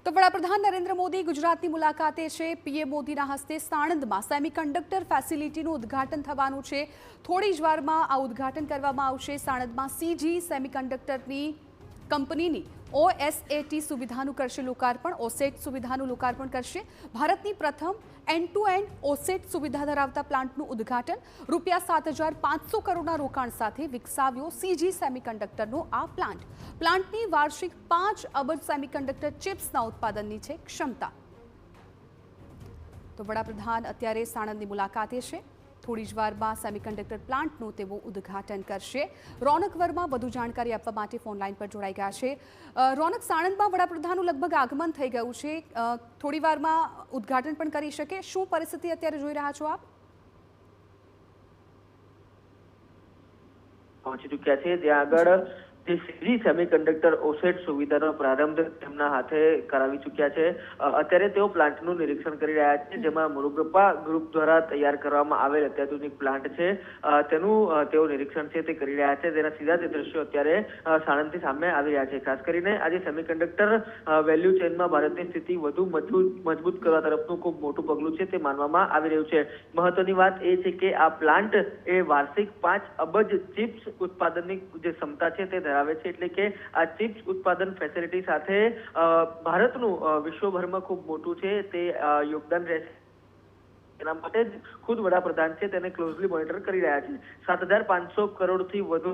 તો વડાપ્રધાન નરેન્દ્ર મોદી ગુજરાતની મુલાકાતે છે। પીએમ મોદીના હસ્તે સાણંદમાં સેમિકન્ડક્ટર ફેસિલિટીનું ઉદ્ઘાટન થવાનું છે। થોડી જ વારમાં આ ઉદ્ઘાટન કરવામાં આવશે। સાણંદમાં સીજી સેમિકન્ડક્ટરની કંપનીની ઓએસએટી સુવિધાનું કરશે લોકાર્પણ। ઓસેટ સુવિધાનું લોકાર્પણ કરશે। ભારતની પ્રથમ એન્ડ ટુ એન્ડ ઓસેટ સુવિધા ધરાવતા પ્લાન્ટનું ઉદ્ઘાટન। ₹7,500 કરોડના રોકાણ સાથે વિકસાવ્યો સીજી સેમિકન્ડક્ટરનો આ પ્લાન્ટની વાર્ષિક 5 અબજ સેમિકન્ડક્ટર ચિપ્સના ઉત્પાદનની છે ક્ષમતા। તો વડાપ્રધાન અત્યારે સાણંદની મુલાકાતે છે। થોડી જ વારમાં સેમિકન્ડક્ટર પ્લાન્ટનું તેઓ ઉદ્ઘાટન કરશે। રોનક વર્મા વધુ જાણકારી આપવા માટે ફોન લાઈન પર જોડાઈ ગયા છે। રોનક, સાણંદમાં વડાપ્રધાનનું લગભગ આગમન થઈ ગયું છે। થોડી વારમાં ઉદ્ઘાટન પણ કરી શકે। શું પરિસ્થિતિ અત્યારે જોઈ રહ્યા છો આપ? પહોંચી ચૂક્યા છે ત્યાં આગળ જે સીજી સેમિકન્ડક્ટર ઓસેટ સુવિધાનો પ્રારંભ તેમના હાથે કરાવી ચૂક્યા છે। અત્યારે તેઓ પ્લાન્ટનું નિરીક્ષણ કરી રહ્યા છે, જેમાં મુરુગપ્પા ગ્રુપ દ્વારા તૈયાર કરવામાં આવેલ અત્યાધુનિક પ્લાન્ટ છે તેનું તેઓ નિરીક્ષણ છે તે કરી રહ્યા છે। તેના સીધા તે દ્રશ્યો અત્યારે સાણંદથી સામે આવી રહ્યા છે। ખાસ કરીને આજે સેમિકન્ડક્ટર વેલ્યુ ચેઇનમાં ભારતની સ્થિતિ વધુ મજબૂત કરવા તરફનું ખૂબ મોટું પગલું છે તે માનવામાં આવી રહ્યું છે। મહત્વની વાત એ છે કે આ પ્લાન્ટ એ વાર્ષિક 5 અબજ ચિપ્સ ઉત્પાદનની જે ક્ષમતા છે તે આવે છે, એટલે કે આ ચિપ્સ ઉત્પાદન ફેસિલિટી સાથે ભારતનું વિશ્વભરમાં ખૂબ મોટું છે તે યોગદાન રહેશે। એના માટે જ ખુદ વડાપ્રધાન છે તેને ક્લોઝલી મોનિટર કરી રહ્યા છે। 7,500 કરોડથી વધુ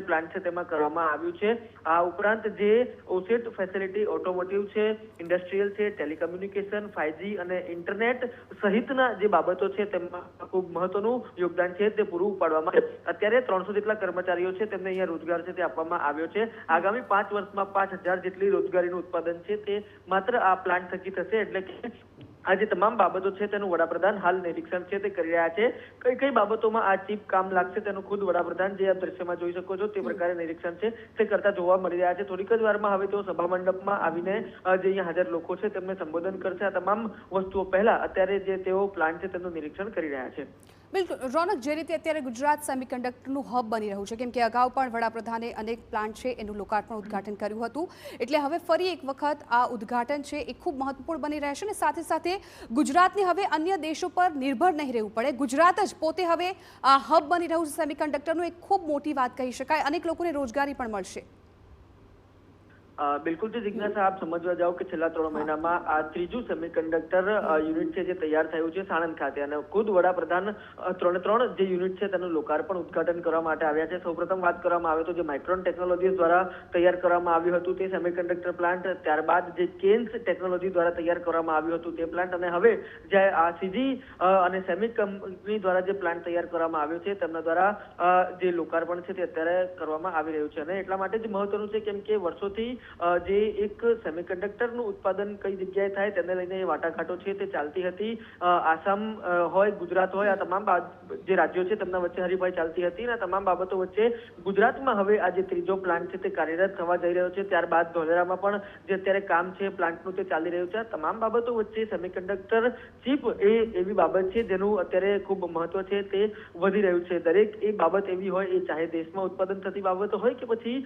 પ્લાન્ટ છે તેમાં કરવામાં આવ્યું છે। આ ઉપરાંત જે ઓસેટ ફેસિલિટી ઓટોમોટિવ છે, ઇન્ડસ્ટ્રીયલ છે, ટેલિકમ્યુનિકેશન, 5G અને ઇન્ટરનેટ સહિતના જે બાબતો છે તેમાં ખૂબ મહત્વનું યોગદાન છે તે પૂરું પાડવામાં અત્યારે 300 જેટલા કર્મચારીઓ છે તેમને અહીંયા રોજગાર છે તે આપવામાં આવ્યો છે। આગામી 5 વર્ષમાં 5,000 જેટલી રોજગારીનું ઉત્પાદન છે તે માત્ર આ પ્લાન્ટ થકી થશે। એટલે કે આ જે તમામ બાબતો છે તેનું વડાપ્રધાન હાલ નિરીક્ષણ છે તે કરી રહ્યા છે। કઈ કઈ બાબતોમાં આ ચીપ કામ લાગશે તેનું ખુદ વડાપ્રધાન જે આ દ્રશ્યમાં જોઈ શકો છો તે પ્રકારે નિરીક્ષણ છે તે કરતા જોવા મળી રહ્યા છે। થોડીક જ વારમાં હવે તેઓ સભા મંડપમાં આવીને જે અહીંયા હાજર લોકો છે તેમને સંબોધન કરશે। આ તમામ વસ્તુઓ પહેલા અત્યારે જે તેઓ પ્લાન્ટ છે તેનું નિરીક્ષણ કરી રહ્યા છે। બિલકુલ રોનક, જે રીતે અત્યારે ગુજરાત સેમિકન્ડક્ટરનું હબ બની રહ્યું છે, કેમ કે અગાઉ પણ વડાપ્રધાને અનેક પ્લાન્ટ છે એનું લોકાર્પણ ઉદ્ઘાટન કર્યું હતું, એટલે હવે ફરી એક વખત આ ઉદ્ઘાટન છે એ ખૂબ મહત્વપૂર્ણ બની રહેશે અને સાથે સાથે ગુજરાતને હવે અન્ય દેશો પર નિર્ભર નહીં રહેવું પડે। ગુજરાત જ પોતે હવે આ હબ બની રહ્યું છે સેમિકન્ડક્ટરનું, એક ખૂબ મોટી વાત કહી શકાય। અનેક લોકોને રોજગારી પણ મળશે। બિલકુલ થી જિજ્ઞાસા આપ સમજવા જાઓ કે છેલ્લા 3 મહિનામાં આ ત્રીજું સેમિકન્ડક્ટર યુનિટ છે જે તૈયાર થયું છે સાણંદ ખાતે, અને ખુદ વડાપ્રધાન 3 જે યુનિટ છે તેનું લોકાર્પણ ઉદ્ઘાટન કરવા માટે આવ્યા છે। સૌપ્રથમ વાત કરવામાં આવે તો જે માઇક્રોન ટેકનોલોજી દ્વારા તૈયાર કરવામાં આવ્યું હતું તે સેમિકન્ડક્ટર પ્લાન્ટ, ત્યારબાદ જે કેન્સ ટેકનોલોજી દ્વારા તૈયાર કરવામાં આવ્યું હતું તે પ્લાન્ટ, અને હવે જે આ સીજી અને સેમી કંપની દ્વારા જે પ્લાન્ટ તૈયાર કરવામાં આવ્યો છે તેમના દ્વારા જે લોકાર્પણ છે તે અત્યારે કરવામાં આવી રહ્યું છે। અને એટલા માટે જ મહત્વનું છે કેમ કે વર્ષોથી જે એક સેમિકન્ડક્ટરનું ઉત્પાદન કઈ જગ્યાએ થાય તેને લઈને વાટાઘાટો છે તે ચાલતી હતી। આસામ હોય, ગુજરાત હોય, આ તમામ જે રાજ્યો છે તેમના વચ્ચે હરીફાઈ ચાલતી હતી અને તમામ બાબતો વચ્ચે ગુજરાતમાં હવે આ જે ત્રીજો પ્લાન્ટ છે તે કાર્યરત થવા જઈ રહ્યો છે। ત્યારબાદ ધોલેરામાં પણ જે અત્યારે કામ છે પ્લાન્ટનું તે ચાલી રહ્યું છે। આ તમામ બાબતો વચ્ચે સેમિકન્ડક્ટર ચિપ એ એવી બાબત છે જેનું અત્યારે ખૂબ મહત્વ છે તે વધી રહ્યું છે। દરેક એ બાબત એવી હોય, એ ચાહે દેશમાં ઉત્પાદન થતી બાબતો હોય કે પછી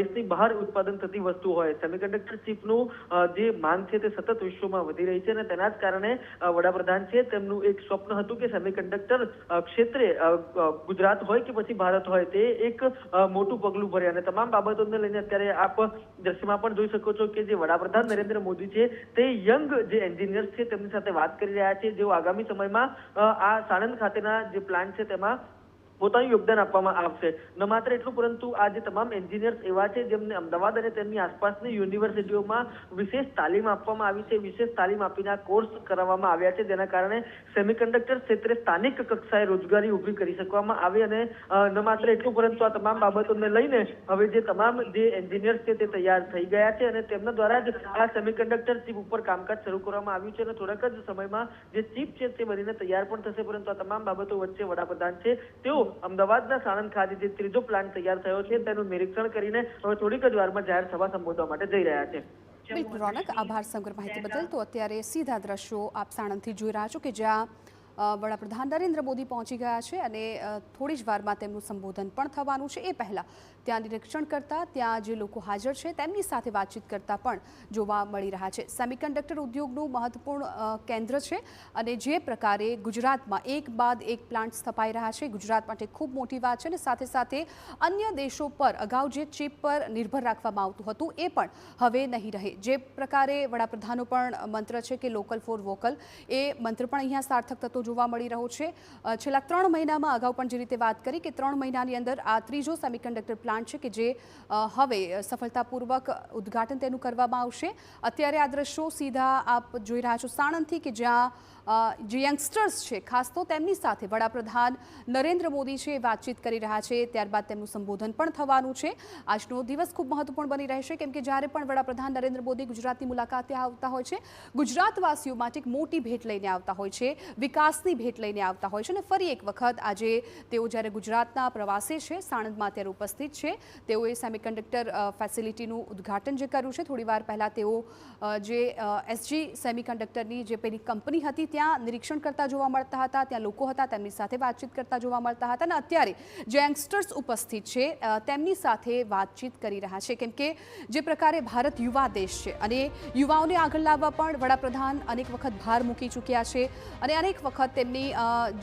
દેશની બહાર ઉત્પાદન થતી વસ્તુ હોય, સેમિકન્ડક્ટર ચિપનું જે માંગ છે તે સતત વિશ્વમાં વધી રહી છે અને તેના જ કારણે વડાપ્રધાન છે તેમનું એક સ્વપ્ન હતું કે સેમિકન્ડક્ટર ક્ષેત્રે ગુજરાત હોય કે પછી ભારત હોય તે એક મોટું પગલું ભરે। અને તમામ બાબતોને લઈને અત્યારે આપ દ્રશ્યમાં પણ જોઈ શકો છો કે જે વડાપ્રધાન નરેન્દ્ર મોદી છે તે યંગ જે એન્જિનિયર્સ છે તેમની સાથે વાત કરી રહ્યા છે, જેઓ આગામી સમયમાં આ સાણંદ ખાતેના જે પ્લાન્ટ છે તેમાં પોતાનું યોગદાન આપવામાં આવશે। ન માત્ર એટલું પરંતુ આ જે તમામ એન્જિનિયર્સ એવા છે જેમને અમદાવાદ અને તેની આસપાસની યુનિવર્સિટીઓમાં વિશેષ તાલીમ આપવામાં આવી છે, વિશેષ તાલીમ આપીને આ કોર્સ કરાવવામાં આવ્યા છે, જેના કારણે સેમિકન્ડક્ટર ક્ષેત્રે સ્થાનિક કક્ષાએ રોજગારી ઊભી કરી શકવામાં આવે। અને ન માત્ર એટલું પરંતુ આ તમામ બાબતોને લઈને હવે જે તમામ જે એન્જિનિયર્સ છે તે તૈયાર થઈ ગયા છે અને તેમના દ્વારા જ આ સેમિકન્ડક્ટર ચિપ ઉપર કામકાજ શરૂ કરવામાં આવ્યું છે અને થોડાક જ સમયમાં જે ચિપ છે તે બનીને તૈયાર પણ થશે। પરંતુ આ તમામ બાબતો વચ્ચે વડાપ્રધાન છે તેઓ અમદાવાદના સાણંદ ખાતે જે ત્રીજો પ્લાન્ટ તૈયાર થયો છે તેનું નિરીક્ષણ કરીને હવે થોડીક જ વારમાં જાહેર સભા સંબોધવા માટે જઈ રહ્યા છે। બિલકુલ રોનક, આભાર સમગ્ર માહિતી બદલ। તો અત્યારે સીધા દ્રશ્યો આપ સાણંદથી જોઈ રહ્યા છો કે જ્યાં વડાપ્રધાન નરેન્દ્ર મોદી પહોંચી ગયા છે અને થોડી જ વારમાં તેમનું સંબોધન પણ થવાનું છે. એ પહેલાં ત્યાં નિરીક્ષણ કરતા, ત્યાં જે લોકો હાજર છે તેમની સાથે વાતચીત કરતા પણ જોવા મળી રહ્યા છે. સેમિકન્ડક્ટર ઉદ્યોગનું મહત્વપૂર્ણ કેન્દ્ર છે અને જે પ્રકારે ગુજરાતમાં એક બાદ એક પ્લાન્ટ સ્થપાઈ રહ્યા છે, ગુજરાત માટે ખૂબ મોટી વાત છે. અને સાથે સાથે અન્ય દેશો પર અગાઉ જે ચીપ પર નિર્ભર રાખવામાં આવતું હતું એ પણ હવે નહીં રહે. જે પ્રકારે વડાપ્રધાનનો પણ મંત્ર છે કે લોકલ ફોર વોકલ, એ મંત્ર પણ અહીંયા સાર્થક થતો જોવા મળી રહ્યો છે. છેલ્લા 3 મહિનામાં અગાઉ પણ જે રીતે વાત કરી કે 3 મહિનાની અંદર આ ત્રીજો સેમિકન્ડક્ટર પ્લાન્ટ છે કે જે હવે સફળતાપૂર્વક ઉદ્ઘાટન તેનું કરવામાં આવશે. અત્યારે આ દ્રશ્યો સીધા આપ જોઈ રહ્યા છો સાણંદથી કે જ્યાં જે યંગસ્ટર્સ છે ખાસ તો તેમની સાથે વડાપ્રધાન નરેન્દ્ર મોદી છે વાતચીત કરી રહ્યા છે. ત્યારબાદ તેમનું સંબોધન પણ થવાનું છે. આજનો દિવસ ખૂબ મહત્વપૂર્ણ બની રહેશે કેમ કે જ્યારે પણ વડાપ્રધાન નરેન્દ્ર મોદી ગુજરાતની મુલાકાતે આવતા હોય છે, ગુજરાતવાસીઓ માટે એક મોટી ભેટ લઈને આવતા હોય છે, વિકાસની ભેટ લઈને આવતા હોય છે. અને ફરી એક વખત આજે તેઓ જ્યારે ગુજરાતના પ્રવાસે છે, સાણંદમાં અત્યારે ઉપસ્થિત છે, તેઓએ સેમિકન્ડક્ટર ફેસિલિટીનું ઉદ્ઘાટન જે કર્યું છે. થોડી વાર પહેલાં તેઓ જે એસજી સેમિકન્ડક્ટરની જે પેલી કંપની હતી ત્યાં નિરીક્ષણ કરતા જોવા મળતા હતા, ત્યાં લોકો હતા તેમની સાથે વાતચીત કરતા જોવા મળતા હતા. અને અત્યારે જે યંગસ્ટર્સ ઉપસ્થિત છે તેમની સાથે વાતચીત કરી રહ્યા છે કેમ કે જે પ્રકારે ભારત યુવા દેશ છે અને યુવાઓને આગળ લાવવા પણ વડાપ્રધાન અનેક વખત ભાર મૂકી ચૂક્યા છે અને અનેક વખત તેમની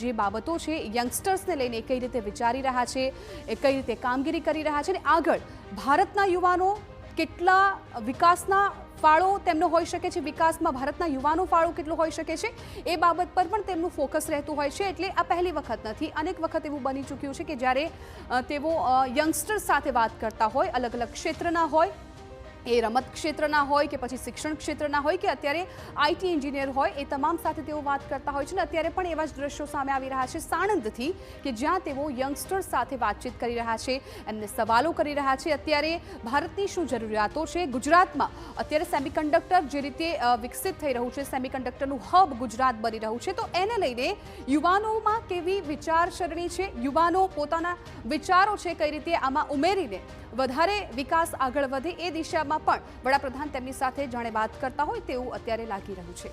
જે બાબતો છે યંગસ્ટર્સને લઈને કઈ રીતે વિચારી રહ્યા છે, કઈ રીતે કામગીરી કરી રહ્યા છે અને આગળ ભારતના યુવાનો કેટલા વિકાસના ફાળો તેમનો હોઈ શકે છે, વિકાસમાં ભારતના યુવાનો ફાળો કેટલો હોઈ શકે છે એ બાબત પર પણ તેમનું ફોકસ રહેતું હોય છે. એટલે આ પહેલી વખત નથી, અનેક વખત એવું બની ચૂક્યું છે કે જ્યારે તેઓ યંગસ્ટર્સ સાથે વાત કરતા હોય, અલગ અલગ ક્ષેત્રના હોય, એ રમત ક્ષેત્રના હોય કે પછી શિક્ષણ ક્ષેત્રના હોય કે અત્યારે આઈટી એન્જિનિયર હોય, એ તમામ સાથે તેઓ વાત કરતા હોય છે. અને અત્યારે પણ એવા જ દ્રશ્યો સામે આવી રહ્યા છે સાણંદથી કે જ્યાં તેઓ યંગસ્ટર્સ સાથે વાતચીત કરી રહ્યા છે, એમને સવાલો કરી રહ્યા છે. અત્યારે ભારતની શું જરૂરિયાતો છે, ગુજરાતમાં અત્યારે સેમિકન્ડક્ટર જે રીતે વિકસિત થઈ રહ્યું છે, સેમિકન્ડક્ટરનું હબ ગુજરાત બની રહ્યું છે, તો એને લઈને યુવાનોમાં કેવી વિચારસરણી છે, યુવાનો પોતાના વિચારો છે કઈ રીતે આમાં ઉમેરીને વધારે વિકાસ આગળ વધે એ દિશામાં પણ વડાપ્રધાન તેમની સાથે જાણે વાત કરતા હોય તેવું અત્યારે લાગી રહ્યું છે.